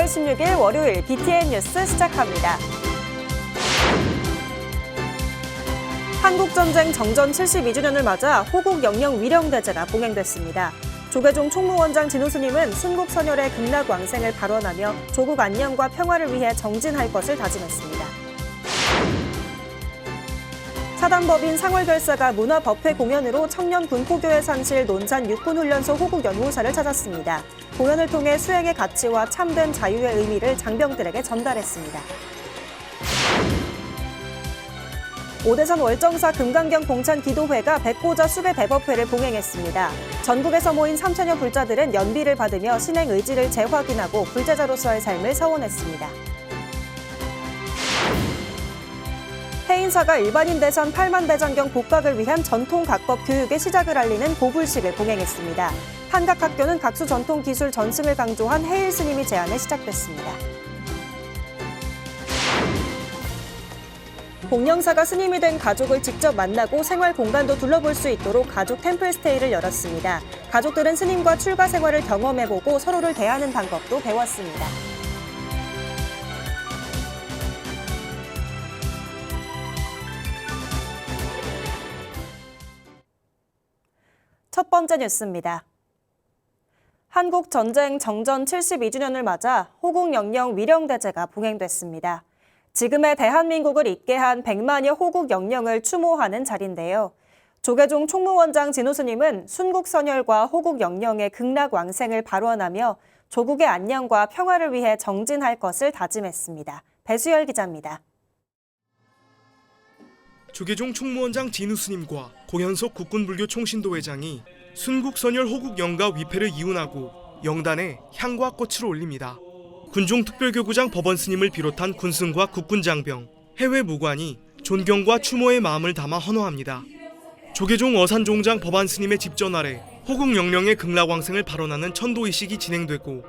10월 16일 월요일 BTN 뉴스 시작합니다. 한국전쟁 정전 72주년을 맞아 호국 영령 위령대제가 봉행됐습니다. 조계종 총무원장 진우스님은 순국선열의 극락왕생을 발언하며 조국 안녕과 평화를 위해 정진할 것을 다짐했습니다. 사단법인 상월결사가 문화법회 공연으로 청년 군포교회 산실 논산 육군훈련소 호국연구사를 찾았습니다. 공연을 통해 수행의 가치와 참된 자유의 의미를 장병들에게 전달했습니다. 오대산 월정사 금강경 봉찬기도회가 백호자 수배 대법회를 봉행했습니다. 전국에서 모인 3천여 불자들은 연비를 받으며 신행 의지를 재확인하고 불제자로서의 삶을 서원했습니다. 해인사가 일반인 대상 8만 대장경 복각을 위한 전통 각법 교육의 시작을 알리는 보불식을 봉행했습니다. 한각학교는 각수 전통 기술 전승을 강조한 해일 스님이 제안해 시작됐습니다. 공영사가 스님이 된 가족을 직접 만나고 생활 공간도 둘러볼 수 있도록 가족 템플스테이를 열었습니다. 가족들은 스님과 출가 생활을 경험해보고 서로를 대하는 방법도 배웠습니다. 첫 번째 뉴스입니다. 한국전쟁 정전 72주년을 맞아 호국 영령 위령대제가 봉행됐습니다. 지금의 대한민국을 잇게 한 100만여 호국 영령을 추모하는 자리인데요. 조계종 총무원장 진우스님은 순국선열과 호국 영령의 극락왕생을 발언하며 조국의 안녕과 평화를 위해 정진할 것을 다짐했습니다. 배수열 기자입니다. 조계종 총무원장 진우스님과 공현석 국군불교 총신도회장이 순국선열 호국영가 위패를 이운하고 영단에 향과 꽃을 올립니다. 군종특별교구장 법원스님을 비롯한 군승과 국군장병, 해외 무관이 존경과 추모의 마음을 담아 헌화합니다. 조계종 어산종장 법안스님의 집전 아래 호국영령의 극락왕생을 발언하는 천도의식이 진행되고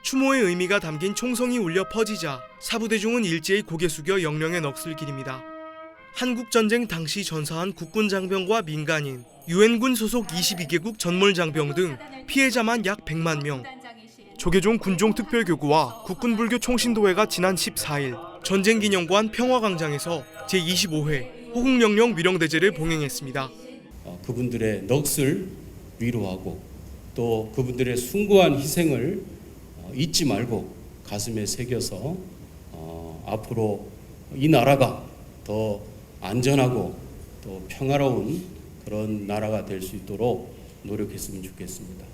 추모의 의미가 담긴 총성이 울려 퍼지자 사부대중은 일제히 고개 숙여 영령의 넋을 기립니다. 한국전쟁 당시 전사한 국군장병과 민간인, 유엔군 소속 22개국 전몰장병 등 피해자만 약 100만 명. 조계종 군종특별교구와 국군불교 총신도회가 지난 14일 전쟁기념관 평화광장에서 제25회 호국영령 위령대제를 봉행했습니다. 그분들의 넋을 위로하고 또 그분들의 숭고한 희생을 잊지 말고 가슴에 새겨서 앞으로 이 나라가 더 안전하고 또 평화로운 그런 나라가 될 수 있도록 노력했으면 좋겠습니다.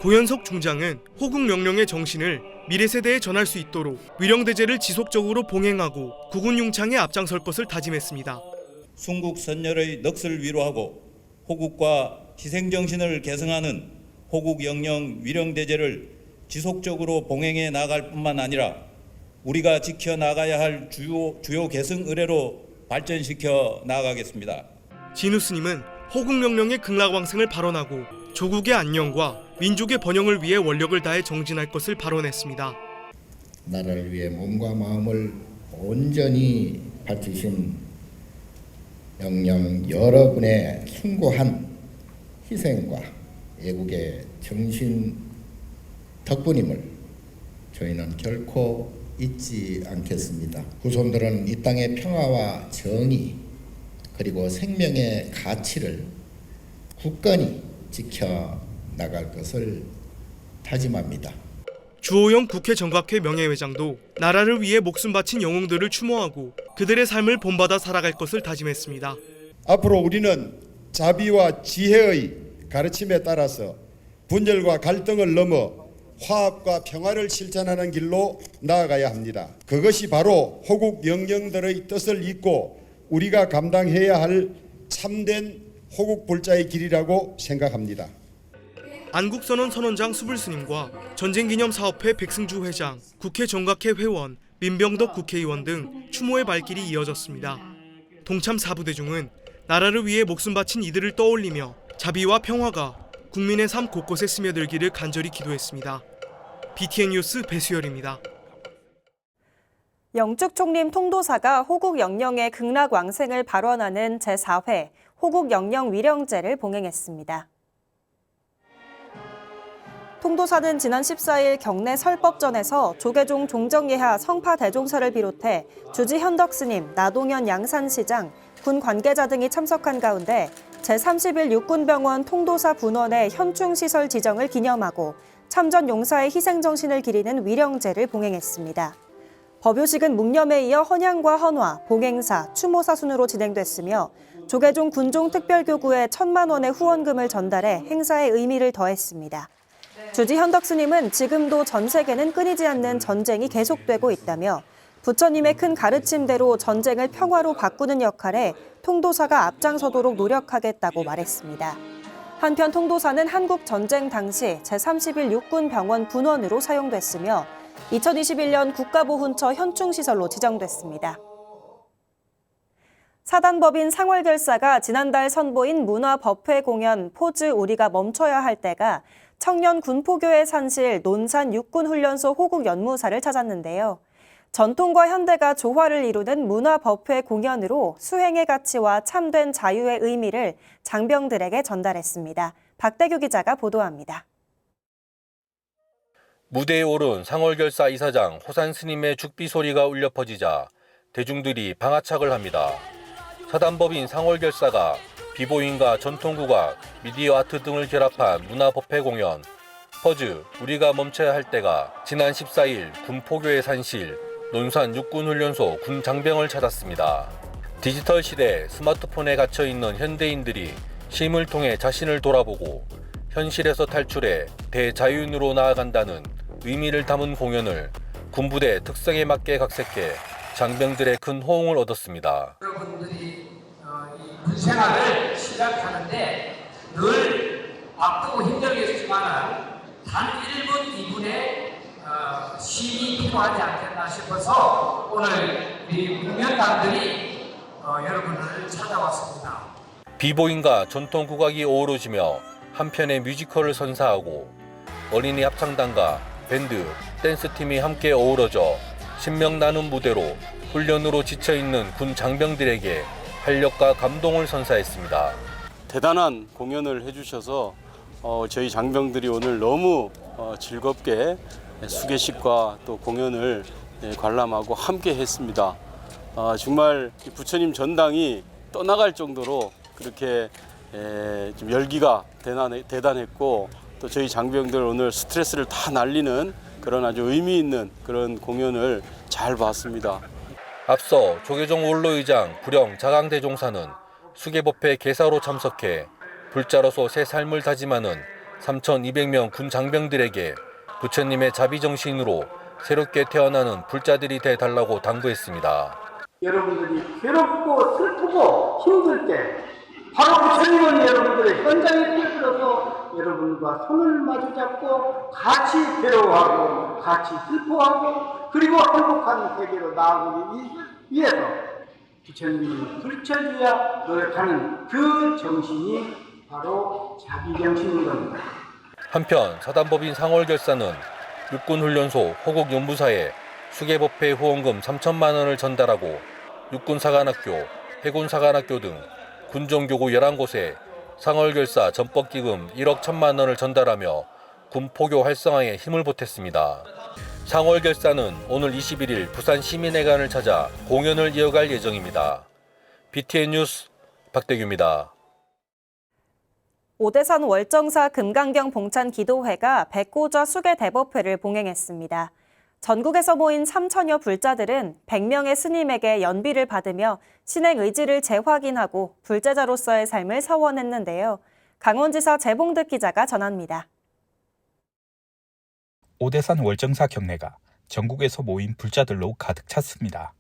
고현석 중장은 호국영령의 정신을 미래 세대에 전할 수 있도록 위령대제를 지속적으로 봉행하고 국운융창에 앞장설 것을 다짐했습니다. 순국선열의 넋을 위로하고 호국과 희생정신을 계승하는 호국영령 위령대제를 지속적으로 봉행해 나갈 뿐만 아니라 우리가 지켜나가야 할 주요 계승 의례로 발전시켜 나가겠습니다. 진우스님은 호국영령의 극락왕생을 발언하고 조국의 안녕과 민족의 번영을 위해 원력을 다해 정진할 것을 발언했습니다. 나라를 위해 몸과 마음을 온전히 바치신 영령 여러분의 숭고한 희생과 애국의 정신 덕분임을 저희는 결코 잊지 않겠습니다. 후손들은 이 땅의 평화와 정의 그리고 생명의 가치를 굳건히 지켜나갈 것을 다짐합니다. 주호영 국회 정각회 명예회장도 나라를 위해 목숨 바친 영웅들을 추모하고 그들의 삶을 본받아 살아갈 것을 다짐했습니다. 앞으로 우리는 자비와 지혜의 가르침에 따라서 분열과 갈등을 넘어 화합과 평화를 실천하는 길로 나아가야 합니다. 그것이 바로 호국 영령들의 뜻을 잇고 우리가 감당해야 할 참된 호국 불자의 길이라고 생각합니다. 안국선언 선언장 수불스님과 전쟁기념사업회 백승주 회장, 국회 정각회 회원, 민병덕 국회의원 등 추모의 발길이 이어졌습니다. 동참 사부대중은 나라를 위해 목숨 바친 이들을 떠올리며 자비와 평화가 국민의 삶 곳곳에 스며들기를 간절히 기도했습니다. BTN 뉴스 배수열입니다. 영축총림 통도사가 호국 영령의 극락왕생을 발언하는 제4회 호국 영령 위령제를 봉행했습니다. 통도사는 지난 14일 경내 설법전에서 조계종 종정예하 성파대종사를 비롯해 주지 현덕 스님, 나동현 양산시장, 군 관계자 등이 참석한 가운데 제31 육군병원 통도사 분원의 현충시설 지정을 기념하고 참전 용사의 희생정신을 기리는 위령제를 봉행했습니다. 법요식은 묵념에 이어 헌양과 헌화, 봉행사, 추모사 순으로 진행됐으며 조계종 군종특별교구에 1,000만 원의 후원금을 전달해 행사의 의미를 더했습니다. 주지 현덕 스님은 지금도 전 세계는 끊이지 않는 전쟁이 계속되고 있다며 부처님의 큰 가르침대로 전쟁을 평화로 바꾸는 역할에 통도사가 앞장서도록 노력하겠다고 말했습니다. 한편 통도사는 한국 전쟁 당시 제31 육군병원 분원으로 사용됐으며 2021년 국가보훈처 현충시설로 지정됐습니다. 사단법인 상월결사가 지난달 선보인 문화법회 공연 포즈 우리가 멈춰야 할 때가 청년 군포교의 산실 논산 육군훈련소 호국 연무사를 찾았는데요. 전통과 현대가 조화를 이루는 문화법회 공연으로 수행의 가치와 참된 자유의 의미를 장병들에게 전달했습니다. 박대규 기자가 보도합니다. 무대에 오른 상월결사 이사장 호산 스님의 죽비 소리가 울려 퍼지자 대중들이 방아착을 합니다. 사단법인 상월결사가 비보잉과 전통국악, 미디어 아트 등을 결합한 문화법회 공연 퍼즈 우리가 멈춰야 할 때가 지난 14일 군포교의 산실 논산 육군훈련소 군장병을 찾았습니다. 디지털 시대 스마트폰에 갇혀있는 현대인들이 심을 통해 자신을 돌아보고 현실에서 탈출해 대자윤으로 나아간다는 의미를 담은 공연을 군부대 특성에 맞게 각색해 장병들의 큰 호응을 얻었습니다. 여러분들이 이 군생활을 시작하는데 늘 바쁘고 힘들겠지만 단 1분, 2분의 쉼이 필요하지 않겠나 싶어서 오늘 우리 공연단들이 여러분을 찾아왔습니다. 비보잉과 전통 국악이 어우러지며 한편의 뮤지컬을 선사하고 어린이 합창단과 밴드, 댄스팀이 함께 어우러져 신명 나눔 무대로 훈련으로 지쳐있는 군 장병들에게 활력과 감동을 선사했습니다. 대단한 공연을 해주셔서 저희 장병들이 오늘 너무 즐겁게 수계식과 또 공연을 관람하고 함께 했습니다. 정말 부처님 전당이 떠나갈 정도로 그렇게 좀 열기가 대단했고 또 저희 장병들 오늘 스트레스를 다 날리는 그런 아주 의미 있는 그런 공연을 잘 봤습니다. 앞서 조계종 원로의장 불영 자강대종사는 수계법회 개사로 참석해 불자로서 새 삶을 다짐하는 3,200명 군 장병들에게 부처님의 자비정신으로 새롭게 태어나는 불자들이 돼달라고 당부했습니다. 여러분들이 괴롭고 슬프고 힘들 때 바로 부처님은 여러분들의 현장에 뛰어들어서 여러분과 손을 마주잡고 같이 괴로워하고 같이 슬퍼하고 그리고 행복한 세계로 나아가기 위해서 부처님이 불철주야 노력하는 그 정신이 바로 자비정신인 겁니다. 한편 사단법인 상월결사는 육군훈련소 호국연무사에 수계법회 후원금 3천만 원을 전달하고 육군사관학교, 해군사관학교 등 군종교구 11곳에 상월결사 전법기금 1억 1천만 원을 전달하며 군포교 활성화에 힘을 보탰습니다. 상월결사는 오늘 21일 부산 시민회관을 찾아 공연을 이어갈 예정입니다. BTN 뉴스 박대규입니다. 오대산 월정사 금강경 봉찬 기도회가 백고좌 수계 대법회를 봉행했습니다. 전국에서 모인 3천여 불자들은 100명의 스님에게 연비를 받으며 신행 의지를 재확인하고 불제자로서의 삶을 서원했는데요. 강원지사 재봉득 기자가 전합니다. 오대산 월정사 경내가 전국에서 모인 불자들로 가득 찼습니다.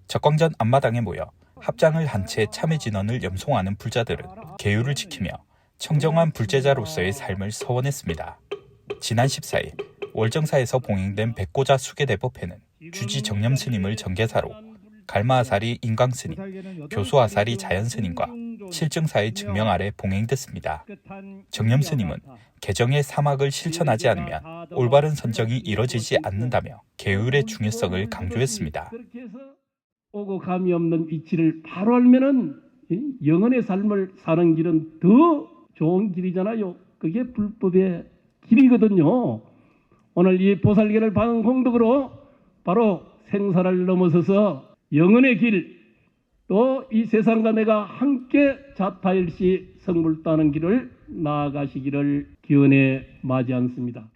적광전 앞마당에 모여 합장을 한 채 참회 진언을 염송하는 불자들은 계율을 지키며 청정한 불제자로서의 삶을 서원했습니다. 지난 14일 월정사에서 봉행된 백고자 수계대법회는 주지 정념스님을 정계사로 갈마아사리 인광스님, 교수아사리 자연스님과 실증사의 증명 아래 봉행됐습니다. 정념스님은 개정의 사막을 실천하지 않으면 올바른 선정이 이뤄지지 않는다며 계율의 중요성을 강조했습니다. 오고 감이 없는 이치를 바로 알면은 영혼의 삶을 사는 길은 더 좋은 길이잖아요. 그게 불법의 길이거든요. 오늘 이 보살계를 받은 공덕으로 바로 생사를 넘어서서 영혼의 길, 또 이 세상과 내가 함께 자타일시 성불 따는 길을 나아가시기를 기원해 맞이않습니다.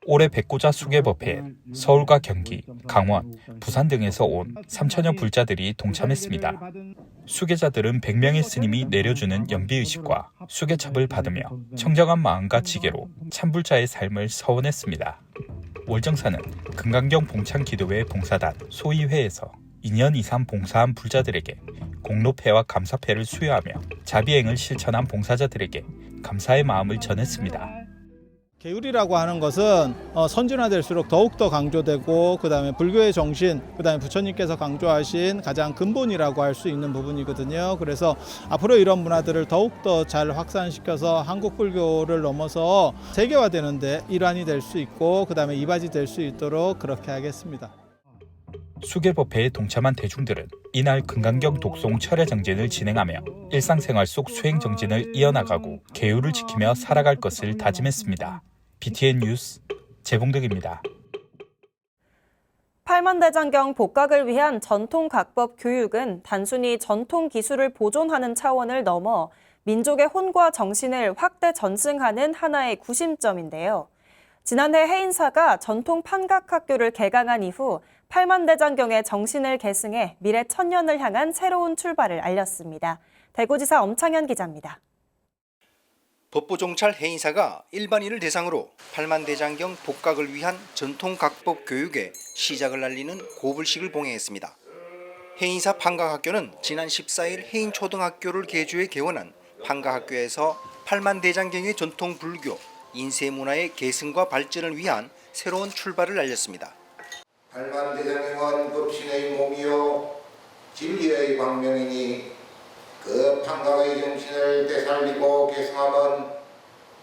올해 백고자 수계법회에 서울과 경기, 강원, 부산 등에서 온 3천여 불자들이 동참했습니다. 수계자들은 100명의 스님이 내려주는 연비의식과 수계첩을 받으며 청정한 마음과 지혜로 참불자의 삶을 서원했습니다. 월정사는 금강경 봉창기도회 봉사단 소위회에서 2년 이상 봉사한 불자들에게 공로패와 감사패를 수여하며 자비행을 실천한 봉사자들에게 감사의 마음을 전했습니다. 계율이라고 하는 것은 선진화될수록 더욱더 강조되고 그다음에 불교의 정신, 그다음에 부처님께서 강조하신 가장 근본이라고 할 수 있는 부분이거든요. 그래서 앞으로 이런 문화들을 더욱더 잘 확산시켜서 한국 불교를 넘어서 세계화되는 데 일환이 될 수 있고 그다음에 이바지 될 수 있도록 그렇게 하겠습니다. 수계법회에 동참한 대중들은 이날 금강경 독송 철회 정진을 진행하며 일상생활 속 수행 정진을 이어나가고 계율을 지키며 살아갈 것을 다짐했습니다. BTN 뉴스 재봉덕입니다. 팔만대장경 복각을 위한 전통각법 교육은 단순히 전통 기술을 보존하는 차원을 넘어 민족의 혼과 정신을 확대 전승하는 하나의 구심점인데요. 지난해 해인사가 전통 판각학교를 개강한 이후 팔만대장경의 정신을 계승해 미래 천년을 향한 새로운 출발을 알렸습니다. 대구지사 엄창현 기자입니다. 법보종찰 해인사가 일반인을 대상으로 팔만대장경 복각을 위한 전통각법 교육의 시작을 알리는 고불식을 봉행했습니다. 해인사 판각학교는 지난 14일 해인초등학교를 개조해 개원한 판각학교에서 팔만대장경의 전통 불교, 인쇄문화의 계승과 발전을 위한 새로운 출발을 알렸습니다. 팔만대장경은 법신의 몸이요 진리의 광명이니 그 판각의 정신을 되살리고 계승하면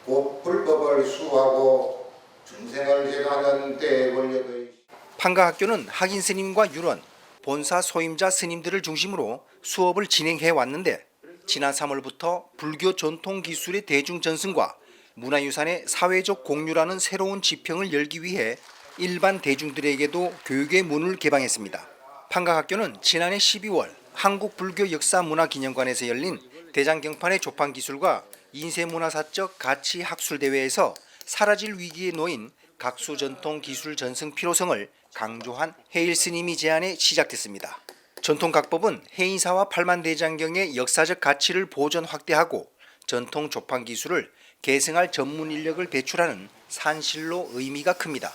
곧 불법을 수호하고 중생을 제도하는 대권력의 판각학교는 학인 스님과 유론, 본사 소임자 스님들을 중심으로 수업을 진행해 왔는데 지난 3월부터 불교 전통 기술의 대중 전승과 문화유산의 사회적 공유라는 새로운 지평을 열기 위해 일반 대중들에게도 교육의 문을 개방했습니다. 판각학교는 지난해 12월 한국불교역사문화기념관에서 열린 대장경판의 조판기술과 인쇄문화사적 가치학술대회에서 사라질 위기에 놓인 각수전통기술 전승 필요성을 강조한 해일 스님이 제안해 시작됐습니다. 전통각법은 해인사와 팔만대장경의 역사적 가치를 보존 확대하고 전통 조판기술을 계승할 전문 인력을 배출하는 산실로 의미가 큽니다.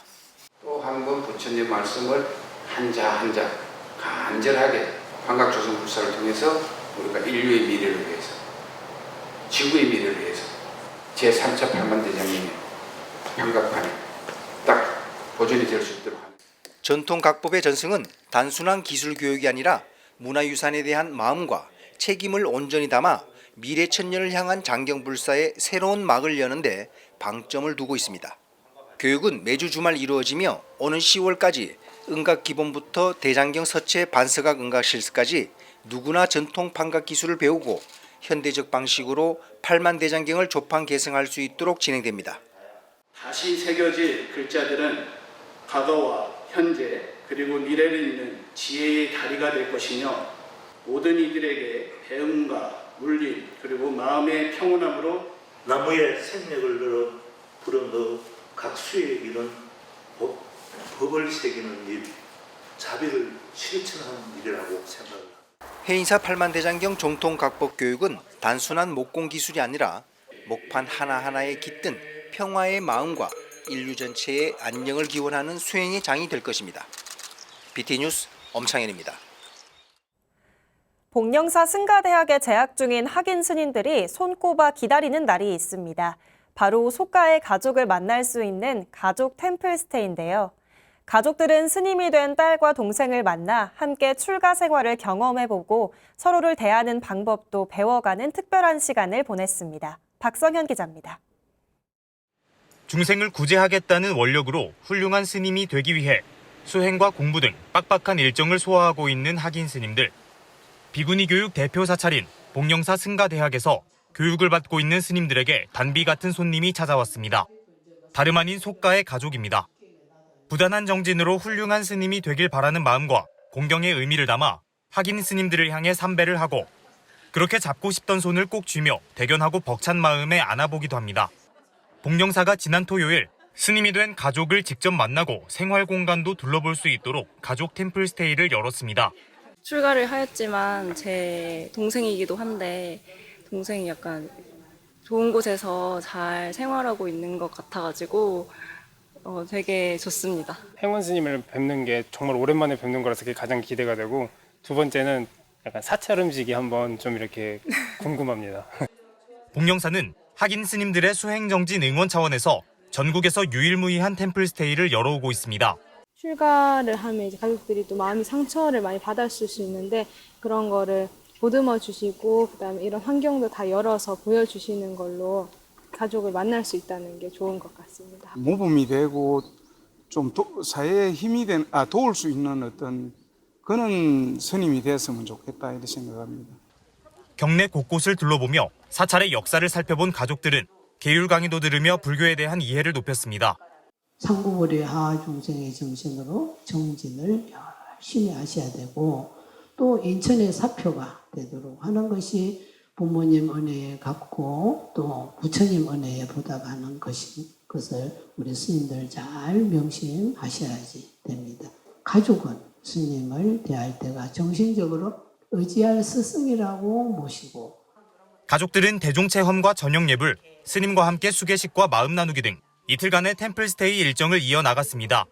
또 한 번 부처님 말씀을 한자 한자 간절하게 판각조선 불사를 통해서 우리가 인류의 미래를 위해서, 지구의 미래를 위해서 제3차 팔만대장경의 판각판에 딱 보존이 될 수 있도록 합니다. 전통각법의 전승은 단순한 기술 교육이 아니라 문화유산에 대한 마음과 책임을 온전히 담아 미래 천년을 향한 장경불사의 새로운 막을 여는데 방점을 두고 있습니다. 교육은 매주 주말 이루어지며 오는 10월까지 은각 기본부터 대장경 서체 반서각 은각 실습까지 누구나 전통 판각 기술을 배우고 현대적 방식으로 팔만대장경을 조판 계승할 수 있도록 진행됩니다. 다시 새겨질 글자들은 과거와 현재 그리고 미래를 잇는 지혜의 다리가 될 것이며 모든 이들에게 배움과 물림 그리고 마음의 평온함으로 나무에 생력을 넣어 불어넣어 각수의 이런 법을 새기는 일, 자비를 실천하는 일이라고 생각합니다. 해인사 팔만대장경 정통각법 교육은 단순한 목공 기술이 아니라 목판 하나하나에 깃든 평화의 마음과 인류 전체의 안녕을 기원하는 수행의 장이 될 것입니다. BT 뉴스 엄창현입니다. 복령사 승가대학에 재학 중인 학인 스님들이 손꼽아 기다리는 날이 있습니다. 바로 속가의 가족을 만날 수 있는 가족 템플스테이인데요. 가족들은 스님이 된 딸과 동생을 만나 함께 출가 생활을 경험해보고 서로를 대하는 방법도 배워가는 특별한 시간을 보냈습니다. 박성현 기자입니다. 중생을 구제하겠다는 원력으로 훌륭한 스님이 되기 위해 수행과 공부 등 빡빡한 일정을 소화하고 있는 학인 스님들. 비구니 교육 대표 사찰인 복령사 승가대학에서 교육을 받고 있는 스님들에게 단비 같은 손님이 찾아왔습니다. 다름 아닌 속가의 가족입니다. 부단한 정진으로 훌륭한 스님이 되길 바라는 마음과 공경의 의미를 담아 학인 스님들을 향해 삼배를 하고 그렇게 잡고 싶던 손을 꼭 쥐며 대견하고 벅찬 마음에 안아보기도 합니다. 봉영사가 지난 토요일 스님이 된 가족을 직접 만나고 생활 공간도 둘러볼 수 있도록 가족 템플 스테이를 열었습니다. 출가를 하였지만 제 동생이기도 한데 동생이 약간 좋은 곳에서 잘 생활하고 있는 것 같아가지고 되게 좋습니다. 행원 스님을 뵙는 게 정말 오랜만에 뵙는 거라서 그게 가장 기대가 되고 두 번째는 약간 사찰 음식이 한번 좀 이렇게 궁금합니다. 봉영사는 학인 스님들의 수행 정진 응원 차원에서 전국에서 유일무이한 템플 스테이를 열어오고 있습니다. 출가를 하면 이제 가족들이 또 마음이 상처를 많이 받았을 수 있는데 그런 거를 보듬어 주시고 그다음에 이런 환경도 다 열어서 보여주시는 걸로 가족을 만날 수 있다는 게 좋은 것 같습니다. 모범이 되고 좀 사회에 힘이 도울 수 있는 어떤 그런 스님이 됐으면 좋겠다 이렇게 생각합니다. 경내 곳곳을 둘러보며 사찰의 역사를 살펴본 가족들은 계율 강의도 들으며 불교에 대한 이해를 높였습니다. 상구불의 하중생의 정신으로 정진을 열심히 하셔야 되고 또 인천의 사표가 되도록 하는 것이 부모님 은혜에 갚고 또 부처님 은혜에 보답하는 것을 우리 스님들 잘 명심하셔야지 됩니다. 가족은 스님을 대할 때가 정신적으로 의지할 스승이라고 모시고 가족들은 대종체험과 저녁 예불, 스님과 함께 수계식과 마음 나누기 등 이틀간의 템플스테이 일정을 이어나갔습니다.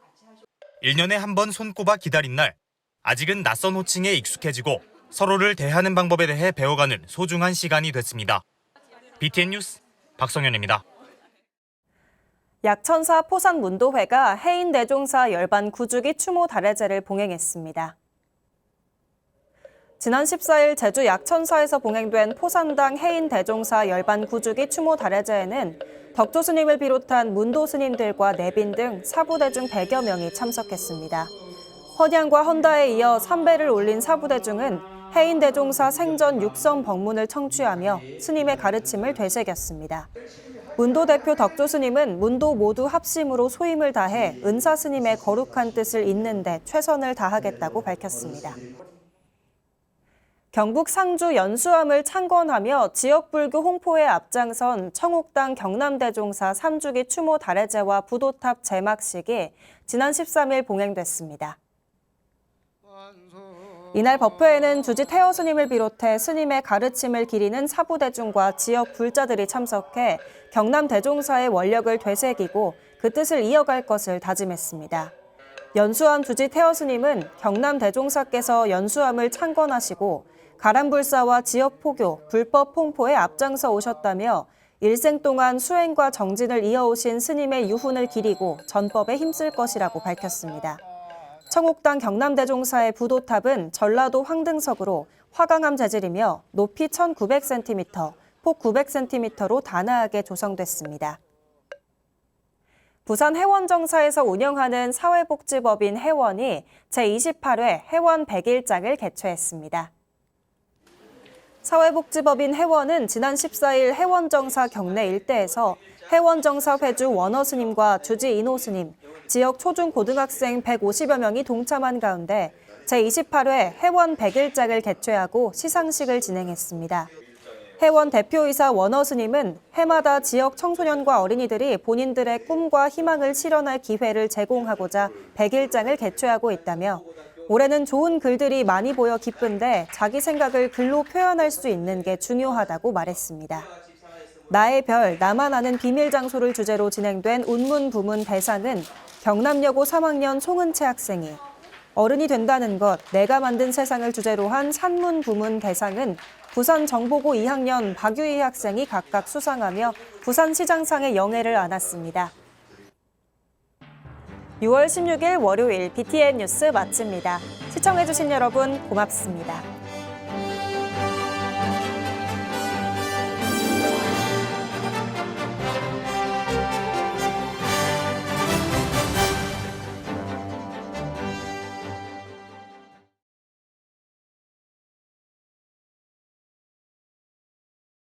1년에 한 번 손꼽아 기다린 날, 아직은 낯선 호칭에 익숙해지고 서로를 대하는 방법에 대해 배워가는 소중한 시간이 됐습니다. BTN 뉴스 박성현입니다. 약천사 포산문도회가 해인대종사 열반 구주기 추모 다례제를 봉행했습니다. 지난 14일 제주 약천사에서 봉행된 포산당 해인대종사 열반 구주기 추모 다례제에는 덕조 스님을 비롯한 문도 스님들과 내빈 등 사부대 중 100여 명이 참석했습니다. 헌양과 헌다에 이어 삼배를 올린 사부대중은 해인대종사 생전 육선 법문을 청취하며 스님의 가르침을 되새겼습니다. 문도 대표 덕조 스님은 문도 모두 합심으로 소임을 다해 은사 스님의 거룩한 뜻을 잇는 데 최선을 다하겠다고 밝혔습니다. 경북 상주 연수암을 창건하며 지역불교 홍포에 앞장선 청옥당 경남대종사 3주기 추모 다례제와 부도탑 제막식이 지난 13일 봉행됐습니다. 이날 법회에는 주지 태어 스님을 비롯해 스님의 가르침을 기리는 사부대중과 지역 불자들이 참석해 경남대종사의 원력을 되새기고 그 뜻을 이어갈 것을 다짐했습니다. 연수암 주지 태어 스님은 경남대종사께서 연수암을 창건하시고 가람불사와 지역 포교, 불법 홍포에 앞장서 오셨다며 일생 동안 수행과 정진을 이어오신 스님의 유훈을 기리고 전법에 힘쓸 것이라고 밝혔습니다. 청옥당 경남대종사의 부도탑은 전라도 황등석으로 화강암 재질이며 높이 1900cm, 폭 900cm로 단아하게 조성됐습니다. 부산 해원정사에서 운영하는 사회복지법인 해원이 제28회 해원 100일장을 개최했습니다. 사회복지법인 해원은 지난 14일 해원정사 경내 일대에서 해원정사 회주 원어 스님과 주지 인호 스님, 지역 초중고등학생 150여 명이 동참한 가운데 제28회 해원 100일장을 개최하고 시상식을 진행했습니다. 해원 대표이사 원어 스님은 해마다 지역 청소년과 어린이들이 본인들의 꿈과 희망을 실현할 기회를 제공하고자 100일장을 개최하고 있다며 올해는 좋은 글들이 많이 보여 기쁜데 자기 생각을 글로 표현할 수 있는 게 중요하다고 말했습니다. 나의 별, 나만 아는 비밀 장소를 주제로 진행된 운문 부문 대상은 경남여고 3학년 송은채 학생이, 어른이 된다는 것, 내가 만든 세상을 주제로 한 산문 부문 대상은 부산정보고 2학년 박유희 학생이 각각 수상하며 부산시장상의 영예를 안았습니다. 6월 16일 월요일 BTN 뉴스 마칩니다. 시청해주신 여러분 고맙습니다.